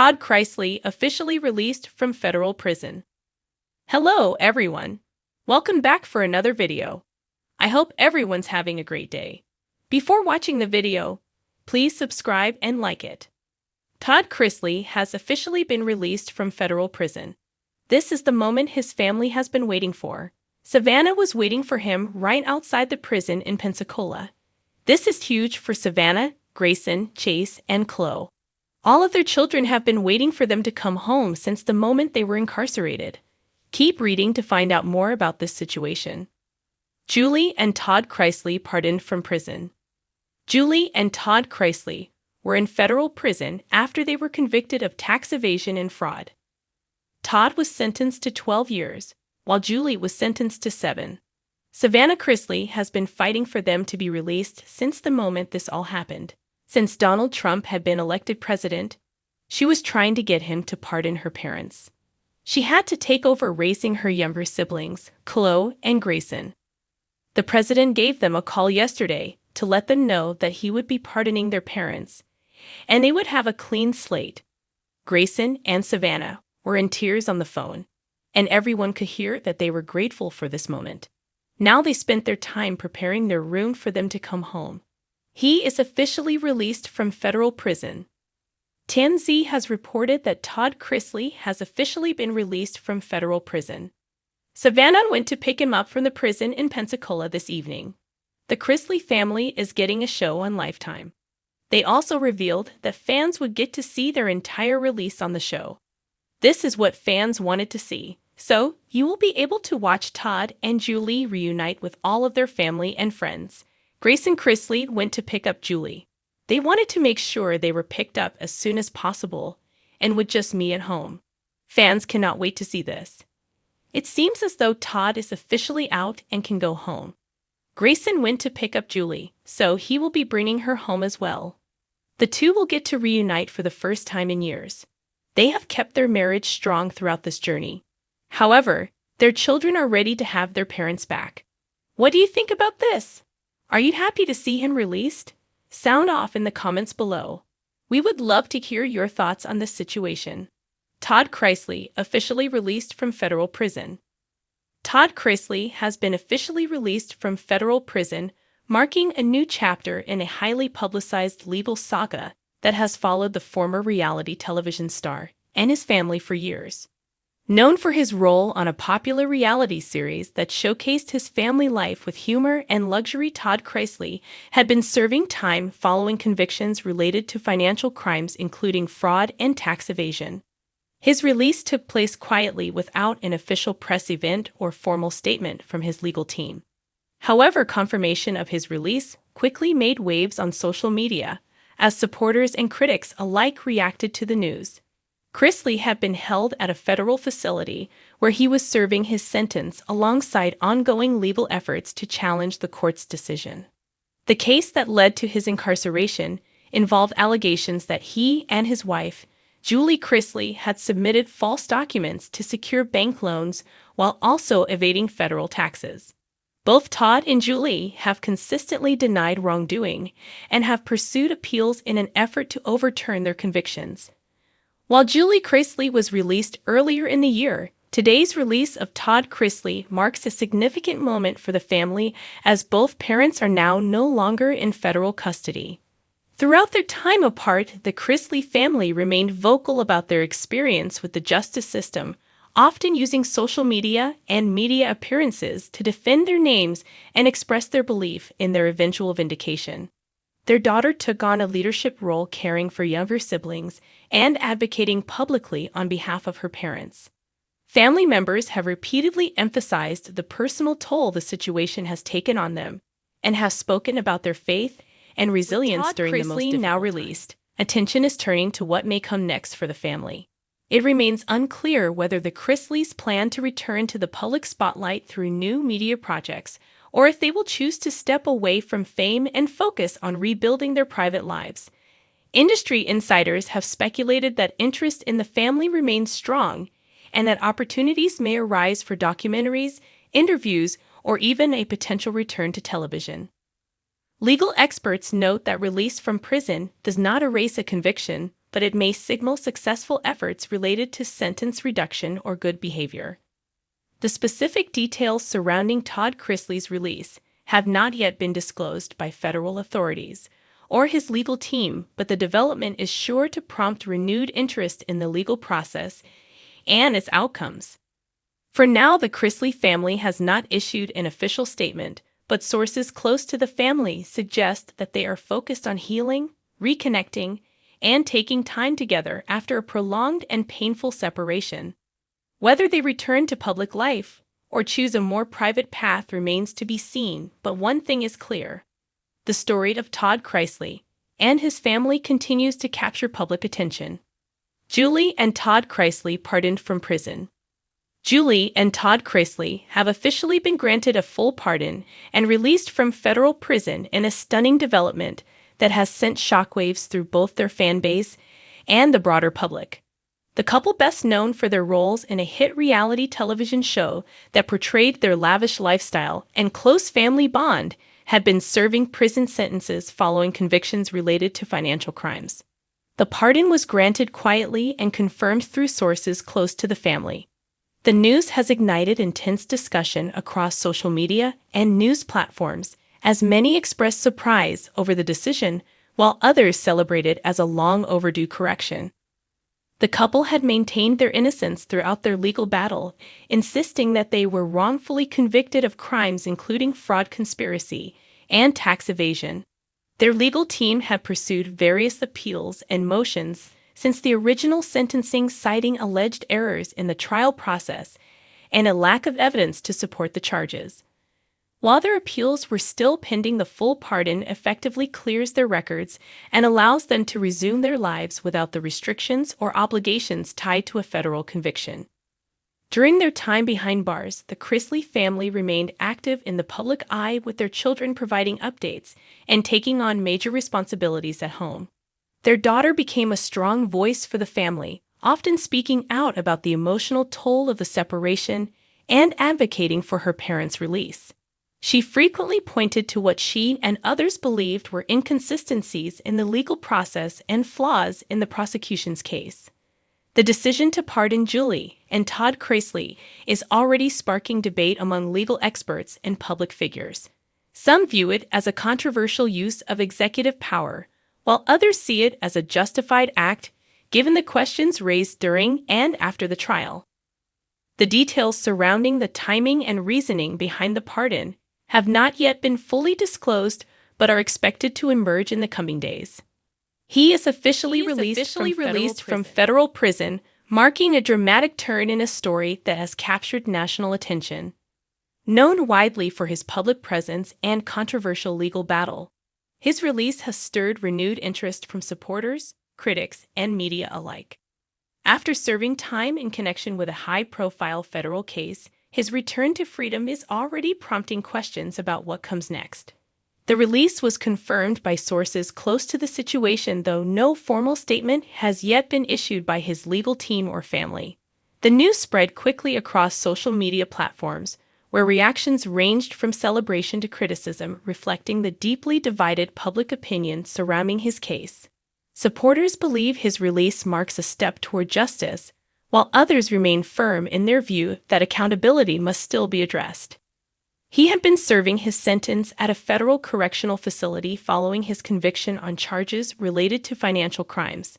Todd Chrisley officially released from federal prison. Hello, everyone. Welcome back for another video. I hope everyone's having a great day. Before watching the video, please subscribe and like it. Todd Chrisley has officially been released from federal prison. This is the moment his family has been waiting for. Savannah was waiting for him right outside the prison in Pensacola. This is huge for Savannah, Grayson, Chase, and Chloe. All of their children have been waiting for them to come home since the moment they were incarcerated. Keep reading to find out more about this situation. Julie and Todd Chrisley pardoned from prison. Julie and Todd Chrisley were in federal prison after they were convicted of tax evasion and fraud. Todd was sentenced to 12 years, while Julie was sentenced to 7. Savannah Chrisley has been fighting for them to be released since the moment this all happened. Since Donald Trump had been elected president, she was trying to get him to pardon her parents. She had to take over raising her younger siblings, Chloe and Grayson. The president gave them a call yesterday to let them know that he would be pardoning their parents, and they would have a clean slate. Grayson and Savannah were in tears on the phone, and everyone could hear that they were grateful for this moment. Now they spent their time preparing their room for them to come home. He is officially released from federal prison. TMZ has reported that Todd Chrisley has officially been released from federal prison. Savannah went to pick him up from the prison in Pensacola this evening. The Chrisley family is getting a show on Lifetime. They also revealed that fans would get to see their entire release on the show. This is what fans wanted to see, so you will be able to watch Todd and Julie reunite with all of their family and friends. Grayson Chrisley went to pick up Julie. They wanted to make sure they were picked up as soon as possible and with just me at home. Fans cannot wait to see this. It seems as though Todd is officially out and can go home. Grayson went to pick up Julie, so he will be bringing her home as well. The two will get to reunite for the first time in years. They have kept their marriage strong throughout this journey. However, their children are ready to have their parents back. What do you think about this? Are you happy to see him released? Sound off in the comments below. We would love to hear your thoughts on this situation. Todd Chrisley officially released from federal prison. Todd Chrisley has been officially released from federal prison, marking a new chapter in a highly publicized legal saga that has followed the former reality television star and his family for years. Known for his role on a popular reality series that showcased his family life with humor and luxury, Todd Chrisley had been serving time following convictions related to financial crimes including fraud and tax evasion. His release took place quietly without an official press event or formal statement from his legal team. However, confirmation of his release quickly made waves on social media, as supporters and critics alike reacted to the news. Chrisley had been held at a federal facility where he was serving his sentence alongside ongoing legal efforts to challenge the court's decision. The case that led to his incarceration involved allegations that he and his wife, Julie Chrisley, had submitted false documents to secure bank loans while also evading federal taxes. Both Todd and Julie have consistently denied wrongdoing and have pursued appeals in an effort to overturn their convictions. While Julie Chrisley was released earlier in the year, today's release of Todd Chrisley marks a significant moment for the family as both parents are now no longer in federal custody. Throughout their time apart, the Chrisley family remained vocal about their experience with the justice system, often using social media and media appearances to defend their names and express their belief in their eventual vindication. Their daughter took on a leadership role caring for younger siblings and advocating publicly on behalf of her parents. Family members have repeatedly emphasized the personal toll the situation has taken on them and have spoken about their faith and resilience during the most difficult now released. Attention is turning to what may come next for the family. It remains unclear whether the Chrisleys plan to return to the public spotlight through new media projects or if they will choose to step away from fame and focus on rebuilding their private lives. Industry insiders have speculated that interest in the family remains strong and that opportunities may arise for documentaries, interviews, or even a potential return to television. Legal experts note that release from prison does not erase a conviction, but it may signal successful efforts related to sentence reduction or good behavior. The specific details surrounding Todd Chrisley's release have not yet been disclosed by federal authorities or his legal team, but the development is sure to prompt renewed interest in the legal process and its outcomes. For now, the Chrisley family has not issued an official statement, but sources close to the family suggest that they are focused on healing, reconnecting, and taking time together after a prolonged and painful separation. Whether they return to public life or choose a more private path remains to be seen, but one thing is clear. The story of Todd Chrisley and his family continues to capture public attention. Julie and Todd Chrisley pardoned from prison. Julie and Todd Chrisley have officially been granted a full pardon and released from federal prison in a stunning development that has sent shockwaves through both their fan base and the broader public. The couple, best known for their roles in a hit reality television show that portrayed their lavish lifestyle and close family bond, had been serving prison sentences following convictions related to financial crimes. The pardon was granted quietly and confirmed through sources close to the family. The news has ignited intense discussion across social media and news platforms, as many expressed surprise over the decision, while others celebrated as a long overdue correction. The couple had maintained their innocence throughout their legal battle, insisting that they were wrongfully convicted of crimes including fraud, conspiracy, and tax evasion. Their legal team had pursued various appeals and motions since the original sentencing, citing alleged errors in the trial process and a lack of evidence to support the charges. While their appeals were still pending, the full pardon effectively clears their records and allows them to resume their lives without the restrictions or obligations tied to a federal conviction. During their time behind bars, the Chrisley family remained active in the public eye, with their children providing updates and taking on major responsibilities at home. Their daughter became a strong voice for the family, often speaking out about the emotional toll of the separation and advocating for her parents' release. She frequently pointed to what she and others believed were inconsistencies in the legal process and flaws in the prosecution's case. The decision to pardon Julie and Todd Chrisley is already sparking debate among legal experts and public figures. Some view it as a controversial use of executive power, while others see it as a justified act given the questions raised during and after the trial. The details surrounding the timing and reasoning behind the pardon have not yet been fully disclosed, but are expected to emerge in the coming days. He is officially released from federal prison, marking a dramatic turn in a story that has captured national attention. Known widely for his public presence and controversial legal battle, his release has stirred renewed interest from supporters, critics, and media alike. After serving time in connection with a high-profile federal case, his return to freedom is already prompting questions about what comes next. The release was confirmed by sources close to the situation, though no formal statement has yet been issued by his legal team or family. The news spread quickly across social media platforms, where reactions ranged from celebration to criticism, reflecting the deeply divided public opinion surrounding his case. Supporters believe his release marks a step toward justice, while others remain firm in their view that accountability must still be addressed. He had been serving his sentence at a federal correctional facility following his conviction on charges related to financial crimes.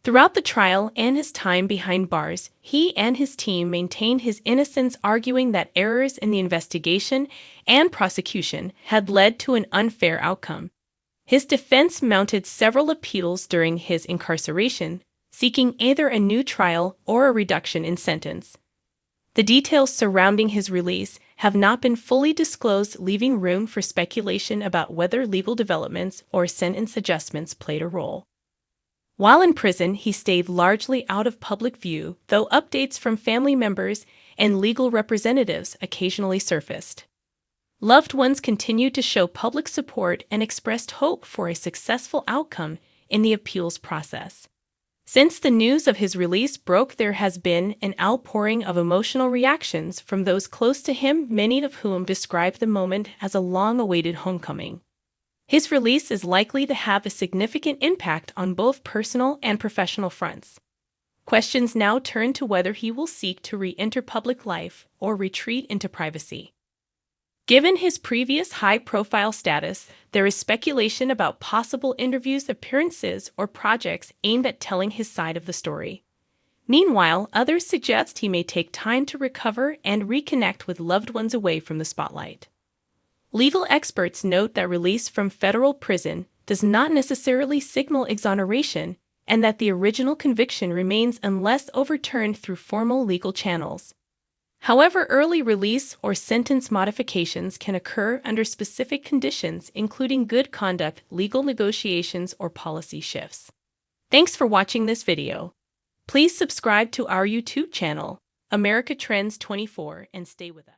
Throughout the trial and his time behind bars, he and his team maintained his innocence, arguing that errors in the investigation and prosecution had led to an unfair outcome. His defense mounted several appeals during his incarceration, seeking either a new trial or a reduction in sentence. The details surrounding his release have not been fully disclosed, leaving room for speculation about whether legal developments or sentence adjustments played a role. While in prison, he stayed largely out of public view, though updates from family members and legal representatives occasionally surfaced. Loved ones continued to show public support and expressed hope for a successful outcome in the appeals process. Since the news of his release broke, there has been an outpouring of emotional reactions from those close to him, many of whom described the moment as a long-awaited homecoming. His release is likely to have a significant impact on both personal and professional fronts. Questions now turn to whether he will seek to re-enter public life or retreat into privacy. Given his previous high-profile status, there is speculation about possible interviews, appearances, or projects aimed at telling his side of the story. Meanwhile, others suggest he may take time to recover and reconnect with loved ones away from the spotlight. Legal experts note that release from federal prison does not necessarily signal exoneration and that the original conviction remains unless overturned through formal legal channels. However, early release or sentence modifications can occur under specific conditions, including good conduct, legal negotiations, or policy shifts. Thanks for watching this video. Please subscribe to our YouTube channel, America Trends 24, and stay with us.